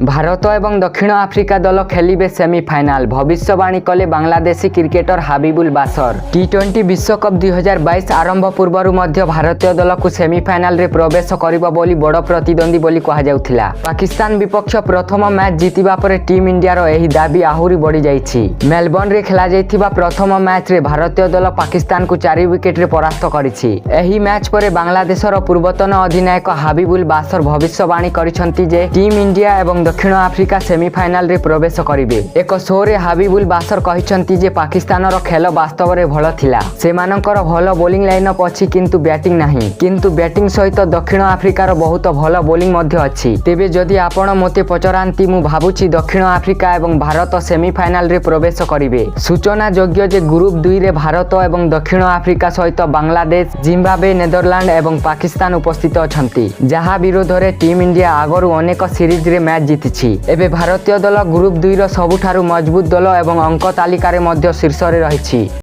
भारत और दक्षिण आफ्रिका दल खेलिबे सेमिफाइनाल। भविष्यवाणी कले बांग्लादेशी क्रिकेटर हाबिबुल बासर। टी20 विश्वकप 2022 आरंभ पूर्व भारतीय दल को सेमिफाइनाल रे प्रवेश करिबो बोली बड़ प्रतिद्वंदी बोली कहा जाउथिला। पाकिस्तान विपक्ष प्रथम मैच जीतिबा परे टीम इंडिया रो एही दाबी आहुरी बढ़ी जाइछि। मेलबर्न रे खेला जाइथिबा प्रथम मैच रे भारतीय दल पाकिस्तान को 4 विकेट रे परास्त करिछि। एही मैच परे बांग्लादेशर पूर्वतन अधिनायक हाबिबुल बासर भविष्यवाणी करिसंती जे टीम इंडिया एवं दक्षिण आफ्रिका सेमिफाइनाल रे प्रवेश करिवे। एक शो रे हाबिबुल बासर कहिसंती जे पाकिस्तान रो खेल वास्तव रे भल थिला। सेमानकर भल बोलिंग लाइनअप अछि किंतु बैटिंग नाही। किंतु बैटिंग सहित दक्षिण आफ्रिकार बहुत भल बोलिंग मध्ये अछि। तेबे जदि आपण मते पचरांती मु भाबुछि दक्षिण आफ्रिका एवं भारत सेमिफाइनाल रे प्रवेश करिवे। सूचना योग्य जे ग्रुप 2 रे भारत एवं दक्षिण आफ्रिका सहित बांग्लादेश, जिम्बाब्वे, नेदरलैंड एवं पाकिस्तान उपस्थित अछंती। जहा विरोध रे टीम इंडिया आगरु अनेक सीरीज रे मैच जीतिछि। एबे भारतीय दल ग्रुप 2 रो सबुठारु मजबूत दल एवं अंक तालिका रे मध्य शीर्ष रे रहिछि।